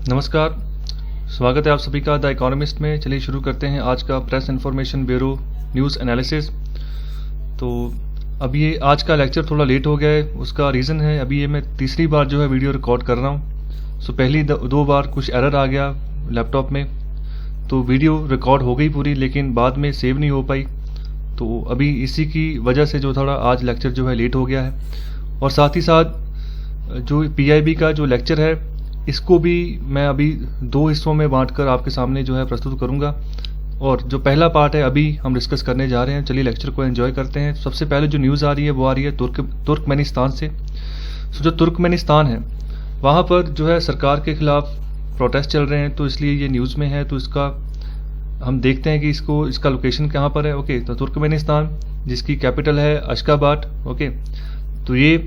नमस्कार, स्वागत है आप सभी का द इकोनॉमिस्ट में। चलिए शुरू करते हैं आज का press information bureau news analysis. तो अभी ये आज का लेक्चर थोड़ा लेट हो गया है, उसका रीज़न है अभी ये मैं तीसरी बार जो है वीडियो रिकॉर्ड कर रहा हूँ। सो पहली दो बार कुछ एरर आ गया लैपटॉप में, तो वीडियो रिकॉर्ड हो गई पूरी लेकिन बाद में सेव नहीं हो पाई। तो अभी इसी की वजह से जो थोड़ा आज लेक्चर जो है लेट हो गया है। और साथ ही साथ जो PIB का जो लेक्चर है इसको भी मैं अभी दो हिस्सों में बांटकर आपके सामने जो है प्रस्तुत करूंगा। और जो पहला पार्ट है अभी हम डिस्कस करने जा रहे हैं। चलिए लेक्चर को एंजॉय करते हैं। सबसे पहले जो न्यूज़ आ रही है वो आ रही है तुर्कमेनिस्तान से। जो तुर्कमेनिस्तान है वहाँ पर जो है सरकार के खिलाफ प्रोटेस्ट चल रहे हैं, तो इसलिए ये न्यूज़ में है। तो इसका हम देखते हैं कि इसका लोकेशन कहाँ पर है। ओके, तो तुर्कमेनिस्तान जिसकी कैपिटल है अशगाबाद। ओके, तो ये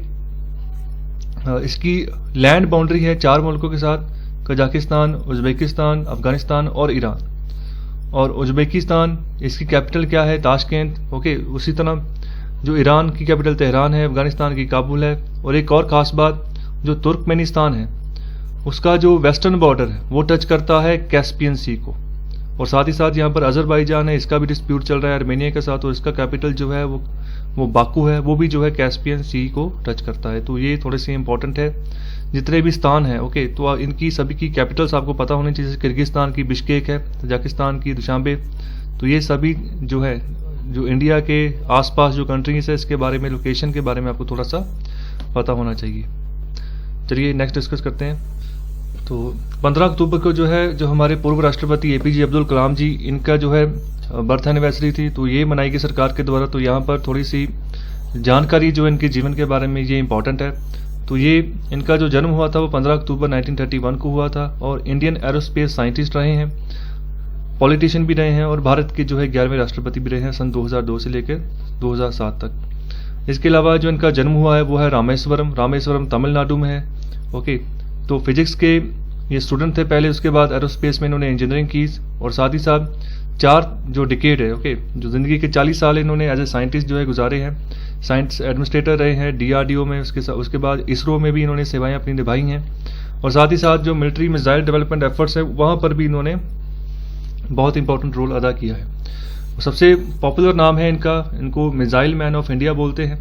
इसकी लैंड बाउंड्री है 4 मुल्कों के साथ, कजाकिस्तान, उज़्बेकिस्तान, अफगानिस्तान और ईरान। और उज़्बेकिस्तान इसकी कैपिटल क्या है, ताशकेंत। ओके, उसी तरह जो ईरान की कैपिटल तेहरान है, अफगानिस्तान की काबुल है। और एक और ख़ास बात, जो तुर्कमेनिस्तान है उसका जो वेस्टर्न बॉर्डर है वो टच करता है कैस्पियन सी को। और साथ ही साथ यहाँ पर अजरबैजान है, इसका भी डिस्प्यूट चल रहा है आर्मेनिया के साथ, और इसका कैपिटल जो है वो बाकू है, वो भी जो है कैस्पियन सी को टच करता है। तो ये थोड़े से इंपॉर्टेंट है जितने भी स्थान है। ओके, तो इनकी सभी की कैपिटल्स आपको पता होनी चाहिए। जैसे किर्गिस्तान की बिश्केक है, तजाकिस्तान की दुशांबे। तो ये सभी जो है जो इंडिया के आसपास जो कंट्रीज है इसके बारे में, लोकेशन के बारे में आपको थोड़ा सा पता होना चाहिए। चलिए नेक्स्ट डिस्कस करते हैं। तो 15 अक्टूबर को जो हमारे पूर्व राष्ट्रपति APJ अब्दुल कलाम जी, इनका जो है बर्थ एनिवर्सरी थी, तो ये मनाई गई सरकार के द्वारा। तो यहाँ पर थोड़ी सी जानकारी जो इनके जीवन के बारे में ये इंपॉर्टेंट है। तो ये इनका जो जन्म हुआ था वो 15 अक्टूबर 1931 को हुआ था, और इंडियन एरोस्पेस साइंटिस्ट रहे हैं, पॉलिटिशियन भी रहे हैं, और भारत के जो है 11वें राष्ट्रपति भी रहे हैं सन 2002 से लेकर 2007 तक। इसके अलावा जो इनका जन्म हुआ है वो है रामेश्वरम तमिलनाडु में है। ओके, तो फिजिक्स के ये स्टूडेंट थे पहले, उसके बाद एरोस्पेस में इन्होंने इंजीनियरिंग की। और साथ ही साथ 4 जो डिकेड है, ओके, जो ज़िंदगी के 40 साल इन्होंने एज ए साइंटिस्ट जो है गुजारे हैं। साइंस एडमिनिस्ट्रेटर रहे हैं DRDO में, उसके बाद इसरो में भी इन्होंने सेवाएं अपनी निभाई हैं। और साथ ही साथ जो मिलिट्री मिसाइल डेवलपमेंट एफर्ट्स है वहाँ पर भी इन्होंने बहुत इंपॉर्टेंट रोल अदा किया है। सबसे पॉपुलर नाम है इनको मिसाइल मैन ऑफ इंडिया बोलते हैं।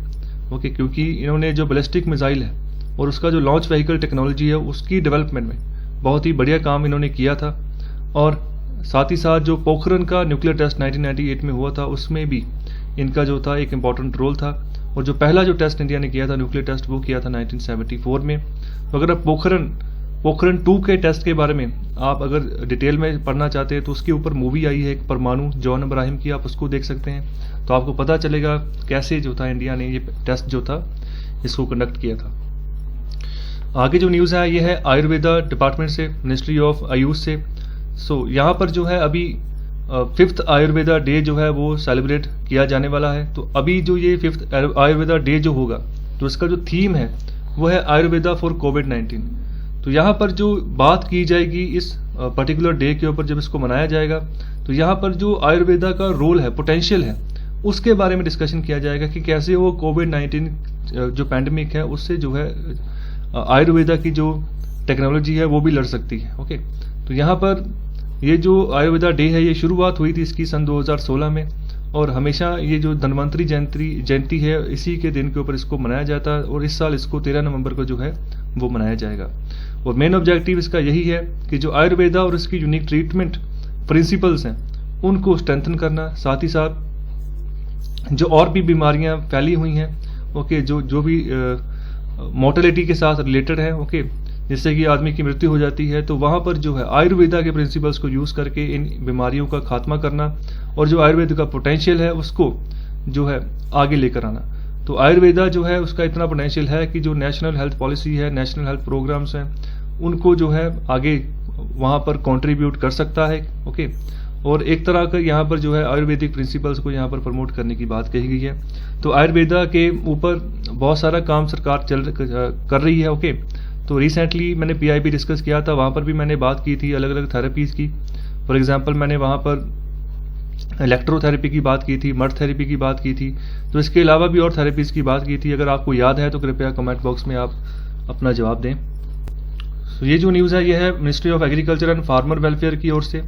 ओके, क्योंकि इन्होंने जो बैलिस्टिक मिसाइल है और उसका जो लॉन्च व्हीकल टेक्नोलॉजी है उसकी डेवलपमेंट में बहुत ही बढ़िया काम इन्होंने किया था। और साथ ही साथ जो पोखरण का न्यूक्लियर टेस्ट 1998 में हुआ था उसमें भी इनका जो था एक इम्पॉर्टेंट रोल था। और जो पहला जो टेस्ट इंडिया ने किया था न्यूक्लियर टेस्ट वो किया था 1974 में। तो अगर आप पोखरण 2 के टेस्ट के बारे में आप अगर डिटेल में पढ़ना चाहते हैं तो उसके ऊपर मूवी आई है एक परमाणु, जॉन इब्राहिम की, आप उसको देख सकते हैं। तो आपको पता चलेगा कैसे जो था इंडिया ने ये टेस्ट जो था इसको कंडक्ट किया था। आगे जो न्यूज़ है ये है आयुर्वेदा डिपार्टमेंट से, मिनिस्ट्री ऑफ आयुष से। सो यहाँ पर जो है अभी 5th आयुर्वेदा डे जो है वो सेलिब्रेट किया जाने वाला है। तो अभी जो ये 5th आयुर्वेदा डे जो होगा तो इसका जो थीम है वो है आयुर्वेदा फॉर कोविड-19। तो यहाँ पर जो बात की जाएगी इस पर्टिकुलर डे के ऊपर, जब इसको मनाया जाएगा तो यहाँ पर जो आयुर्वेदा का रोल है, पोटेंशियल है, उसके बारे में डिस्कशन किया जाएगा कि कैसे वो कोविड-19 जो पैंडमिक है उससे जो है आयुर्वेदा की जो टेक्नोलॉजी है वो भी लड़ सकती है। ओके, तो यहाँ पर ये जो आयुर्वेदा डे है ये शुरुआत हुई थी इसकी सन 2016 में, और हमेशा ये जो धन्वंतरी जयंती है इसी के दिन के ऊपर इसको मनाया जाता है। और इस साल इसको 13 नवंबर को जो है वो मनाया जाएगा। और मेन ऑब्जेक्टिव इसका यही है कि जो आयुर्वेदा और इसकी यूनिक ट्रीटमेंट प्रिंसिपल्स हैं उनको स्ट्रेंथन करना, साथ ही साथ जो और भी बीमारियां फैली हुई हैं, ओके, जो भी मोर्टेलिटी के साथ रिलेटेड है, ओके, जिससे कि आदमी की मृत्यु हो जाती है, तो वहाँ पर जो है आयुर्वेदा के प्रिंसिपल्स को यूज़ करके इन बीमारियों का खात्मा करना और जो आयुर्वेद का पोटेंशियल है उसको जो है आगे लेकर आना। तो आयुर्वेदा जो है उसका इतना पोटेंशियल है कि जो नेशनल हेल्थ पॉलिसी है, नेशनल हेल्थ प्रोग्राम्स हैं, उनको जो है आगे वहाँ पर कंट्रीब्यूट कर सकता है। ओके, और एक तरह का यहाँ पर जो है आयुर्वेदिक प्रिंसिपल्स को यहाँ पर प्रमोट करने की बात कही गई है। तो आयुर्वेदा के ऊपर बहुत सारा काम सरकार कर रही है। ओके, तो रिसेंटली मैंने PIB डिस्कस किया था, वहाँ पर भी मैंने बात की थी अलग अलग थेरेपीज़ की। फॉर एग्जांपल मैंने वहाँ पर इलेक्ट्रोथेरेपी की बात की थी, मड थेरेपी की बात की थी। तो इसके अलावा भी और थेरेपीज़ की बात की थी। अगर आपको याद है तो कृपया कमेंट बॉक्स में आप अपना जवाब दें। तो ये जो न्यूज़ है ये है ministry of agriculture and farmer welfare की ओर से।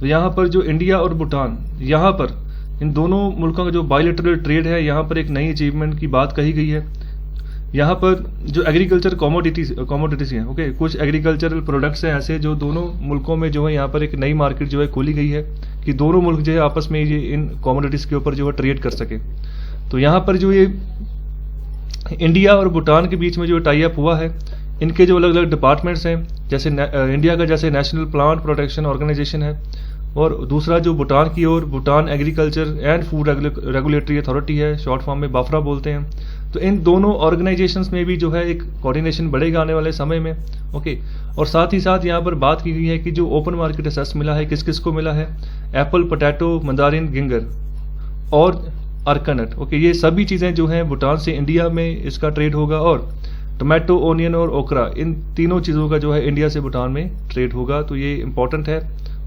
तो यहाँ पर जो इंडिया और भूटान, यहाँ पर इन दोनों मुल्कों का जो बायलैटरल ट्रेड है, यहाँ पर एक नई अचीवमेंट की बात कही गई है। यहाँ पर जो एग्रीकल्चर कमोडिटीज हैं, ओके, कुछ एग्रीकल्चरल प्रोडक्ट्स हैं ऐसे जो दोनों मुल्कों में जो है यहाँ पर एक नई मार्केट जो है खोली गई है कि दोनों मुल्क जो है आपस में ये इन कमोडिटीज के ऊपर जो है ट्रेड कर सके। तो यहाँ पर जो ये इंडिया और भूटान के बीच में जो टाई अप हुआ है, इनके जो अलग अलग डिपार्टमेंट्स हैं, जैसे इंडिया का जैसे नेशनल प्लांट प्रोटेक्शन ऑर्गेनाइजेशन है, और दूसरा जो भूटान की ओर Bhutan agriculture and food regulatory authority है, शॉर्ट फॉर्म में बाफ्रा बोलते हैं। तो इन दोनों ऑर्गेनाइजेशंस में भी जो है एक कोऑर्डिनेशन बढ़ेगा आने वाले समय में, ओके। और साथ ही साथ यहाँ पर बात की गई है कि जो ओपन मार्केट एक्सेस मिला है किस किस को मिला है, एप्पल, पोटैटो, मंदारिन, गिंगर और अर्कानट, ओके, ये सभी चीज़ें जो हैं भूटान से इंडिया में इसका ट्रेड होगा। और टोमेटो, ओनियन और ओकरा, इन तीनों चीज़ों का जो है इंडिया से भूटान में ट्रेड होगा। तो ये इंपॉर्टेंट है,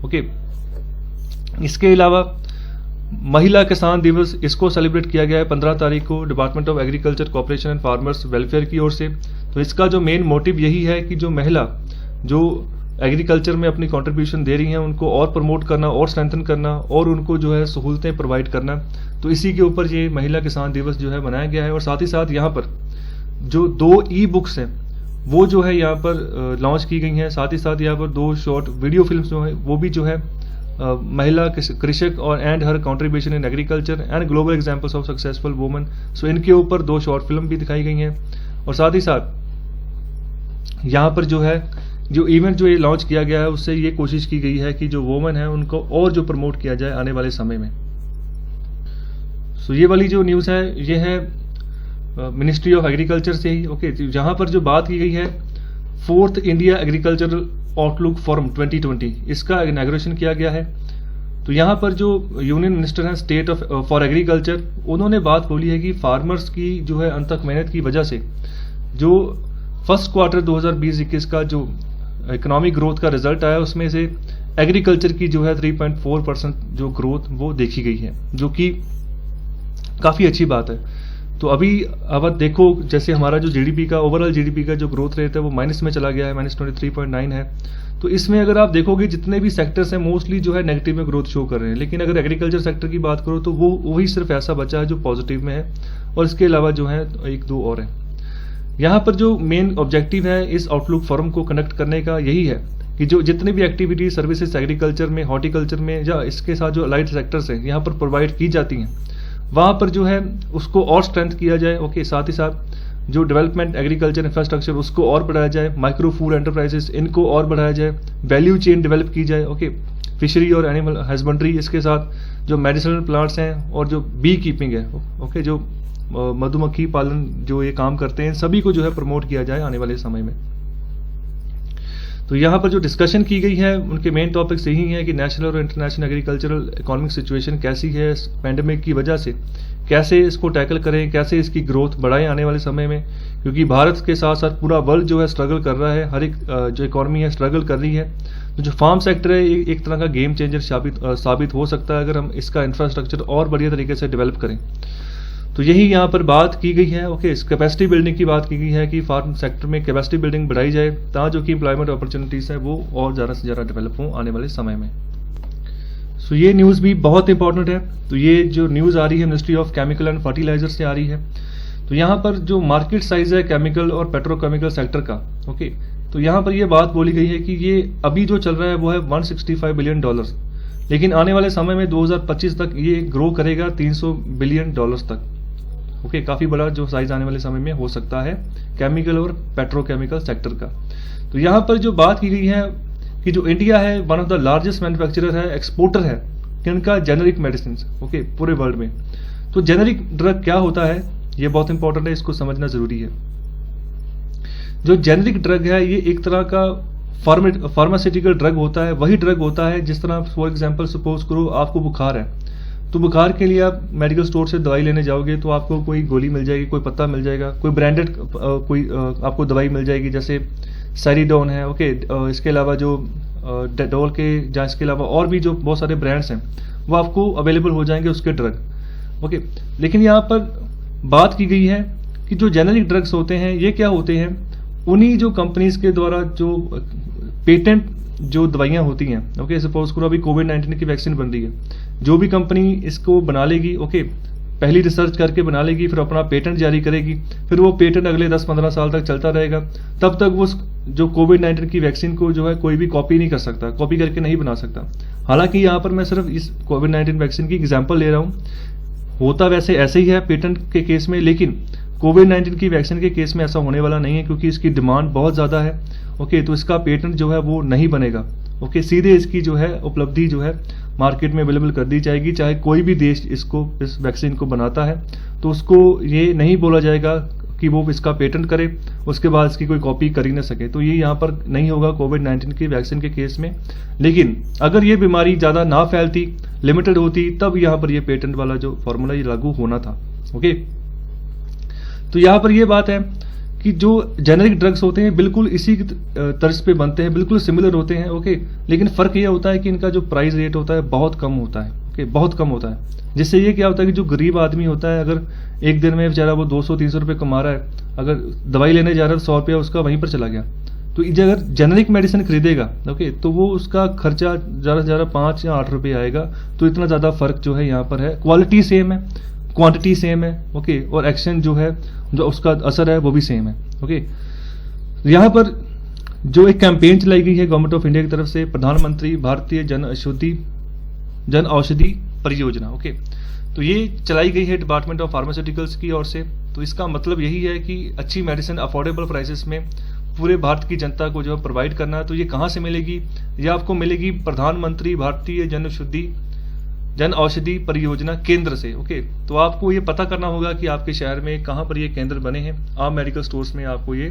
ओके। इसके अलावा महिला किसान दिवस, इसको सेलिब्रेट किया गया है 15 तारीख को department of agriculture corporation and farmers welfare की ओर से। तो इसका जो मेन मोटिव यही है कि जो महिला जो एग्रीकल्चर में अपनी कंट्रीब्यूशन दे रही हैं उनको और प्रमोट करना और स्ट्रेंथन करना और उनको जो है सहूलतें प्रोवाइड करना। तो इसी के ऊपर ये महिला किसान दिवस जो है मनाया गया है। और साथ ही साथ यहाँ पर जो 2 ई बुक्स हैं वो जो है यहाँ पर लॉन्च की गई हैं। साथ ही साथ यहाँ पर 2 शॉर्ट वीडियो फिल्म्स जो है वो भी जो है महिला कृषक और and her contribution in agriculture and global examples of successful women, so इनके ऊपर 2 शॉर्ट फिल्म भी दिखाई गई हैं। और साथ ही साथ यहाँ पर जो है जो इवेंट जो ये लॉन्च किया गया है उससे ये कोशिश की गई है कि जो वुमेन है उनको और जो प्रमोट किया जाए आने वाले समय में। सो ये वाली जो न्यूज़ है ये है मिनिस्ट्री ऑफ एग्रीकल्चर से ही, ओके। जहाँ पर जो बात की गई है 4th India agricultural outlook forum 2020, इसका इनॉग्रेशन किया गया है। तो यहाँ पर जो यूनियन मिनिस्टर हैं स्टेट फॉर एग्रीकल्चर, उन्होंने बात बोली है कि फार्मर्स की जो है अनथक मेहनत की वजह से जो फर्स्ट क्वार्टर 2020-21 का जो इकोनॉमिक ग्रोथ का रिजल्ट आया उसमें से एग्रीकल्चर की जो है 3.4% जो ग्रोथ वो देखी गई है, जो कि काफ़ी अच्छी बात है। तो अभी अब देखो जैसे हमारा जो जीडीपी का ओवरऑल जीडीपी का जो ग्रोथ रेट है वो माइनस में चला गया है, -23.9 है। तो इसमें अगर आप देखोगे जितने भी सेक्टर्स हैं मोस्टली जो है नेगेटिव में ग्रोथ शो कर रहे हैं, लेकिन अगर एग्रीकल्चर सेक्टर की बात करो तो वो वही सिर्फ ऐसा बचा है जो पॉजिटिव में है, और इसके अलावा जो है 1-2 और है। यहाँ पर जो मेन ऑब्जेक्टिव है इस आउटलुक फोरम को कनेक्ट करने का यही है कि जो जितने भी एक्टिविटी सर्विसेज एग्रीकल्चर में, हॉर्टिकल्चर में या इसके साथ जो अलाइड सेक्टर्स हैं यहाँ पर प्रोवाइड की जाती हैं वहाँ पर जो है उसको और स्ट्रेंथ किया जाए, ओके। साथ ही साथ जो डेवलपमेंट एग्रीकल्चर इंफ्रास्ट्रक्चर उसको और बढ़ाया जाए, माइक्रो फूड एंटरप्राइजेस इनको और बढ़ाया जाए, वैल्यू चेन डेवलप की जाए, ओके। फिशरी और एनिमल हस्बेंड्री, इसके साथ जो मेडिसिनल प्लांट्स हैं और जो बी कीपिंग है, ओके, जो मधुमक्खी पालन जो ये काम करते हैं, सभी को जो है प्रमोट किया जाए आने वाले समय में। तो यहाँ पर जो डिस्कशन की गई है उनके मेन टॉपिक्स यही हैं कि नेशनल और इंटरनेशनल एग्रीकल्चरल इकोनॉमिक सिचुएशन कैसी है पैंडेमिक की वजह से, कैसे इसको टैकल करें, कैसे इसकी ग्रोथ बढ़ाएं आने वाले समय में, क्योंकि भारत के साथ साथ पूरा वर्ल्ड जो है स्ट्रगल कर रहा है, हर एक जो इकॉनमी है स्ट्रगल कर रही है। तो जो फार्म सेक्टर है एक तरह का गेम चेंजर साबित हो सकता है अगर हम इसका इंफ्रास्ट्रक्चर और बढ़िया तरीके से डेवलप करें। तो यही यहाँ पर बात की गई है, ओके। इस कैपेसिटी बिल्डिंग की बात की गई है कि फार्म सेक्टर में कैपेसिटी बिल्डिंग बढ़ाई जाए ताकि जो कि एम्प्लॉयमेंट अपॉर्चुनिटीज़ है वो और ज़्यादा से ज़्यादा डेवलप हों आने वाले समय में। सो ये न्यूज़ भी बहुत इंपॉर्टेंट है। तो ये जो न्यूज़ आ रही है ministry of chemical and fertilizer से आ रही है। तो यहाँ पर जो मार्केट साइज है केमिकल और पेट्रोकेमिकल सेक्टर का, ओके, तो यहाँ पर ये बात बोली गई है कि ये अभी जो चल रहा है वो है $165 बिलियन, लेकिन आने वाले समय में 2025 तक ये ग्रो करेगा $300 बिलियन तक, ओके। काफ़ी बड़ा जो साइज आने वाले समय में हो सकता है केमिकल और पेट्रोकेमिकल सेक्टर का। तो यहाँ पर जो बात की गई है कि जो इंडिया है one of the largest manufacturer है, एक्सपोर्टर है किनका, जेनरिक मेडिसिन, ओके, पूरे वर्ल्ड में। तो जेनरिक ड्रग क्या होता है ये बहुत इंपॉर्टेंट है, इसको समझना जरूरी है। जो जेनरिक ड्रग है ये एक तरह का फार्मास्यूटिकल ड्रग होता है, वही ड्रग होता है जिस तरह फॉर एग्जाम्पल सपोज करो आपको बुखार है, तो बुखार के लिए आप मेडिकल स्टोर से दवाई लेने जाओगे तो आपको कोई गोली मिल जाएगी, कोई पत्ता मिल जाएगा, कोई ब्रांडेड कोई आपको दवाई मिल जाएगी जैसे सैरिडोन है, ओके। इसके अलावा जो डेटॉल के या इसके अलावा और भी जो बहुत सारे ब्रांड्स हैं वो आपको अवेलेबल हो जाएंगे उसके ड्रग, ओके। लेकिन यहाँ पर बात की गई है कि जो जेनरिक ड्रग्स होते हैं ये क्या होते हैं, उन्हीं जो कंपनीज के द्वारा जो पेटेंट जो दवाइयां होती हैं, ओके, सपोज करो अभी कोविड-19 की वैक्सीन बन रही है, जो भी कंपनी इसको बना लेगी, ओके, पहली रिसर्च करके बना लेगी, फिर अपना पेटेंट जारी करेगी, फिर वो पेटेंट अगले 10-15 साल तक चलता रहेगा। तब तक वो जो कोविड-19 की वैक्सीन को जो है कोई भी कॉपी नहीं कर सकता, कॉपी करके नहीं बना सकता। हालांकि यहाँ पर मैं सिर्फ इस कोविड-19 वैक्सीन की एग्जाम्पल ले रहा हूँ, होता वैसे ऐसे ही है पेटेंट के केस में, लेकिन कोविड-19 की वैक्सीन के केस में ऐसा होने वाला नहीं है, क्योंकि इसकी डिमांड बहुत ज़्यादा है, ओके, तो इसका पेटेंट जो है वो नहीं बनेगा, ओके, सीधे इसकी जो है उपलब्धि जो है मार्केट में अवेलेबल कर दी जाएगी। चाहे कोई भी देश इस वैक्सीन को बनाता है तो उसको ये नहीं बोला जाएगा कि वो इसका पेटेंट करे, उसके बाद इसकी कोई कॉपी कर ही ना सके। तो ये यहाँ पर नहीं होगा कोविड-19 की वैक्सीन के केस में। लेकिन अगर ये बीमारी ज़्यादा ना फैलती, लिमिटेड होती, तब यहाँ पर ये पेटेंट वाला जो फॉर्मूला ये लागू होना था, ओके। तो यहाँ पर ये बात है कि जो जेनेरिक ड्रग्स होते हैं बिल्कुल इसी तर्ज पे बनते हैं, बिल्कुल सिमिलर होते हैं, ओके, लेकिन फर्क ये होता है कि इनका जो प्राइस रेट होता है बहुत कम होता है, ओके, बहुत कम होता है। जिससे ये क्या होता है कि जो गरीब आदमी होता है, अगर एक दिन में बेचारा वो 200-300 रुपये कमा रहा है, अगर दवाई लेने जा रहा है 100 रुपया उसका वहीं पर चला गया, तो अगर जेनेरिक मेडिसिन खरीदेगा, ओके, तो वो उसका खर्चा ज़्यादा से ज़्यादा 5 या 8 रुपये आएगा। तो इतना ज़्यादा फर्क जो है यहाँ पर है। क्वालिटी सेम है, क्वांटिटी सेम है, ओके, और एक्शन जो है, जो उसका असर है वो भी सेम है, ओके। यहाँ पर जो एक कैंपेन चलाई गई है गवर्नमेंट ऑफ इंडिया की तरफ से, प्रधानमंत्री भारतीय जन औषधि परियोजना, ओके, तो ये चलाई गई है डिपार्टमेंट ऑफ फार्मास्यूटिकल्स की ओर से। तो इसका मतलब यही है कि अच्छी मेडिसिन अफोर्डेबल प्राइसेस में पूरे भारत की जनता को जो है प्रोवाइड करना है। तो ये कहाँ से मिलेगी? ये आपको मिलेगी प्रधानमंत्री भारतीय जन औषधि परियोजना केंद्र से, ओके। तो आपको ये पता करना होगा कि आपके शहर में कहाँ पर ये केंद्र बने हैं। आम मेडिकल स्टोर्स में आपको ये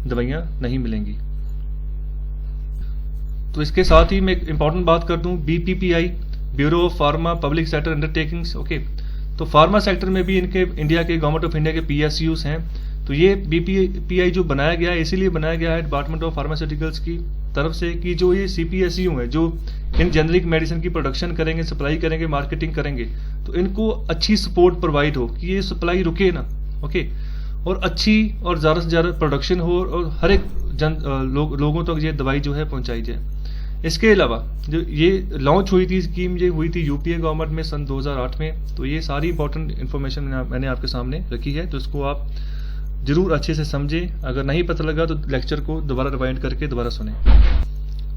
दवाइयाँ नहीं मिलेंगी। तो इसके साथ ही मैं एक इंपॉर्टेंट बात कर दूं, BPPI, bureau of pharma public sector undertakings, okay. तो फार्मा सेक्टर में भी इनके इंडिया के गवर्नमेंट ऑफ इंडिया के PSUs हैं। तो ये BPPI जो बनाया गया है, इसीलिए बनाया गया है डिपार्टमेंट ऑफ फार्मास्यूटिकल्स की तरफ से कि जो ये CPSU है, जो इन जेनरिक मेडिसिन की प्रोडक्शन करेंगे, सप्लाई करेंगे, मार्केटिंग करेंगे, तो इनको अच्छी सपोर्ट प्रोवाइड हो कि ये सप्लाई रुके ना, ओके, और अच्छी और ज़्यादा से ज़्यादा प्रोडक्शन हो और हर एक लोगों तक ये दवाई जो है पहुंचाई जाए। इसके अलावा जो ये लॉन्च हुई थी स्कीम, ये हुई थी UPA गवर्नमेंट में सन 2008 में। तो ये सारी इंपॉर्टेंट इन्फॉर्मेशन मैंने आपके सामने रखी है, तो इसको आप जरूर अच्छे से समझें। अगर नहीं पता लगा तो लेक्चर को दोबारा रिवाइंड करके दोबारा सुने।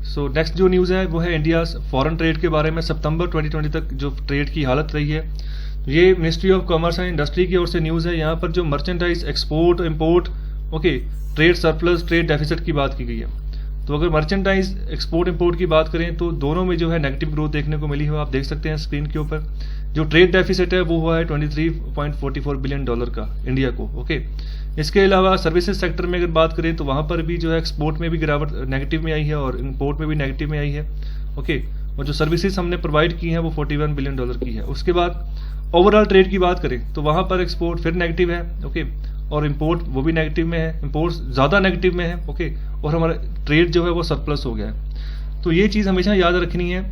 सो नेक्स्ट जो न्यूज़ है वो है इंडिया फॉरेन ट्रेड के बारे में। सितंबर 2020 तक जो ट्रेड की हालत रही है, ये ministry of commerce and industry की ओर से न्यूज़ है। यहाँ पर जो merchandise export import, okay, trade surplus, trade deficit की बात की गई है। तो अगर मर्चेंडाइज एक्सपोर्ट इंपोर्ट की बात करें तो दोनों में जो है नेगेटिव ग्रोथ देखने को मिली है। आप देख सकते हैं स्क्रीन के ऊपर। जो ट्रेड डेफिसिट है वो हुआ है $23.44 बिलियन का इंडिया को, ओके। इसके अलावा सर्विसेज सेक्टर में अगर बात करें तो वहाँ पर भी जो है एक्सपोर्ट में भी गिरावट नेगेटिव में आई है और इंपोर्ट में भी नेगेटिव में आई है, ओके। और जो सर्विसेज हमने प्रोवाइड की हैं वो $41 बिलियन की है। उसके बाद ओवरऑल ट्रेड की बात करें तो वहाँ पर एक्सपोर्ट फिर नेगेटिव है, ओके, और इंपोर्ट वो भी नेगेटिव में है, इंपोर्ट ज़्यादा नेगेटिव में है, ओके, और हमारा ट्रेड जो है वो सरप्लस हो गया है। तो ये चीज़ हमेशा याद रखनी है।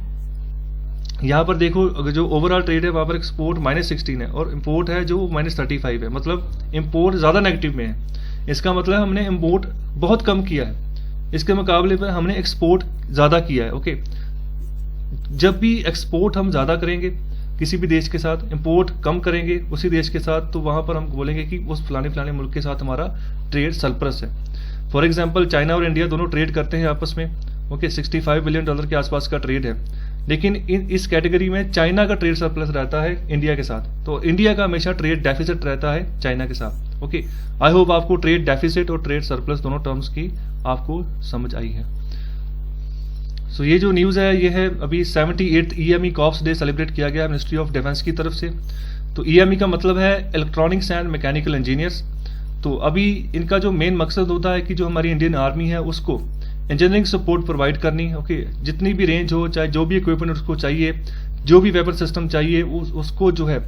यहाँ पर देखो, अगर जो ओवरऑल ट्रेड है वहाँ पर एक्सपोर्ट -16 है और इंपोर्ट है जो -35 है, मतलब इंपोर्ट ज़्यादा नेगेटिव में है। इसका मतलब हमने इंपोर्ट बहुत कम किया है, इसके मुकाबले पर हमने एक्सपोर्ट ज़्यादा किया है, ओके। जब भी एक्सपोर्ट हम ज़्यादा करेंगे किसी भी देश के साथ, इंपोर्ट कम करेंगे उसी देश के साथ, तो वहाँ पर हम बोलेंगे कि उस फलाने मुल्क के साथ हमारा ट्रेड सरप्लस है। फॉर एग्जांपल चाइना और इंडिया दोनों ट्रेड करते हैं आपस में, ओके, $65 बिलियन के आसपास का ट्रेड है। लेकिन इस कैटेगरी में चाइना का ट्रेड सरप्लस रहता है इंडिया के साथ, तो इंडिया का हमेशा ट्रेड डेफिसिट रहता है चाइना के साथ, ओके। आई होप आपको ट्रेड डेफिसिट और ट्रेड सरप्लस दोनों टर्म्स की आपको समझ आई है। सो ये जो न्यूज़ है ये है अभी 78th EME cops day celebrate किया गया मिनिस्ट्री ऑफ डिफेंस की तरफ से। तो EME का मतलब है इलेक्ट्रॉनिक्स एंड मैकेनिकल इंजीनियर्स। तो अभी इनका जो मेन मकसद होता है कि जो हमारी इंडियन आर्मी है उसको इंजीनियरिंग सपोर्ट प्रोवाइड करनी, ओके। जितनी भी रेंज हो, चाहे जो भी इक्विपमेंट उसको चाहिए, जो भी वेपन सिस्टम चाहिए, उसको जो है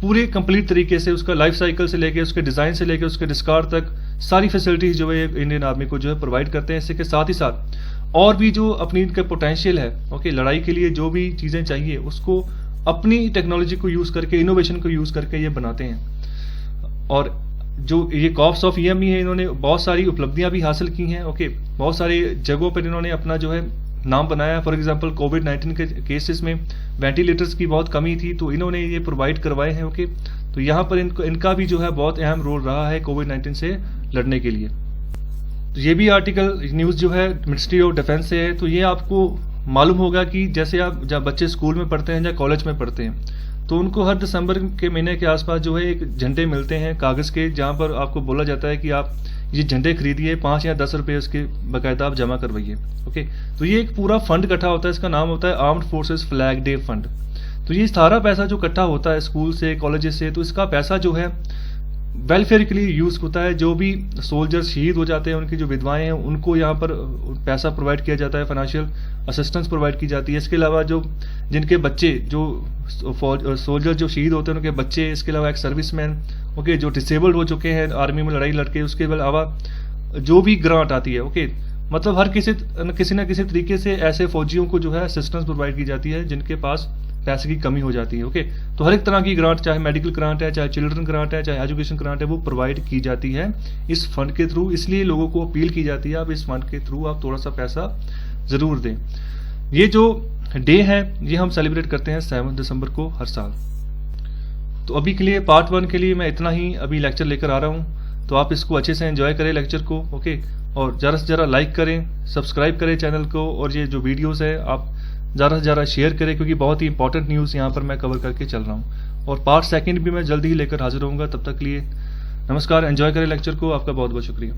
पूरे कंप्लीट तरीके से उसका लाइफ साइकिल से लेके उसके डिज़ाइन से लेके उसके डिस्कार्ड तक सारी फैसिलिटीज जो है इंडियन आर्मी को जो है प्रोवाइड करते हैं। इसी के साथ ही साथ और भी जो अपनी इनका पोटेंशियल है, ओके, लड़ाई के लिए जो भी चीज़ें चाहिए उसको अपनी टेक्नोलॉजी को यूज़ करके, इनोवेशन को यूज़ करके ये बनाते हैं। और जो ये कॉप्स ऑफ ईएमई है, इन्होंने बहुत सारी उपलब्धियां भी हासिल की हैं। ओके, बहुत सारी जगहों पर इन्होंने अपना जो है नाम बनाया। फॉर एग्जांपल कोविड-19 के केसेस में वेंटिलेटर्स की बहुत कमी थी, तो इन्होंने ये प्रोवाइड करवाए हैं। ओके, तो यहाँ पर इनका भी जो है बहुत अहम रोल रहा है कोविड-19 से लड़ने के लिए। तो ये भी आर्टिकल न्यूज़ जो है मिनिस्ट्री ऑफ डिफेंस से है। तो ये आपको मालूम होगा कि जैसे आप जब बच्चे स्कूल में पढ़ते हैं या कॉलेज में पढ़ते हैं, तो उनको हर दिसंबर के महीने के आसपास जो है एक झंडे मिलते हैं कागज़ के, जहाँ पर आपको बोला जाता है कि आप ये झंडे खरीदिए, 5 या 10 रुपये उसके बाकायदा आप जमा करवाइए। ओके, तो ये एक पूरा फंड इकट्ठा होता है, इसका नाम होता है armed forces flag day fund. तो ये सारा पैसा जो इकट्ठा होता है स्कूल से, कॉलेज से, तो इसका पैसा जो है वेलफेयर के लिए यूज़ होता है। जो भी सोल्जर्स शहीद हो जाते हैं, उनकी जो विधवाएं हैं, उनको यहाँ पर पैसा प्रोवाइड किया जाता है, फाइनेंशियल असिस्टेंस प्रोवाइड की जाती है। इसके अलावा जो जिनके बच्चे जो सोल्जर जो शहीद होते हैं उनके बच्चे, इसके अलावा एक सर्विसमैन, ओके, जो डिसेबल्ड हो चुके हैं आर्मी में लड़ाई लड़के, उसके अलावा जो भी ग्रांट आती है। ओके, मतलब हर किसी न किसी तरीके से ऐसे फौजियों को जो है असिस्टेंस प्रोवाइड की जाती है जिनके पास पैसे की कमी हो जाती है। ओके, तो हर एक तरह की ग्रांट, चाहे मेडिकल ग्रांट है, चाहे चिल्ड्रन ग्रांट है, चाहे एजुकेशन ग्रांट है, वो प्रोवाइड की जाती है इस फंड के थ्रू। इसलिए लोगों को अपील की जाती है आप इस फंड के थ्रू आप थोड़ा सा पैसा जरूर दें। ये जो डे है ये हम सेलिब्रेट करते हैं 7 दिसंबर को हर साल। तो अभी के लिए पार्ट 1 के लिए मैं इतना ही अभी लेक्चर लेकर आ रहा हूँ, तो आप इसको अच्छे से एंजॉय करें लेक्चर को। ओके, और ज़रा से ज़रा लाइक करें, सब्सक्राइब करें चैनल को, और ये जो वीडियोस है आप ज़्यादा से ज़्यादा शेयर करें, क्योंकि बहुत ही इंपॉर्टेंट न्यूज़ यहाँ पर मैं कवर करके चल रहा हूँ। और पार्ट 2 भी मैं जल्दी ही लेकर हाजिर होऊंगा। तब तक के लिए नमस्कार, एंजॉय करें लेक्चर को। आपका बहुत बहुत शुक्रिया।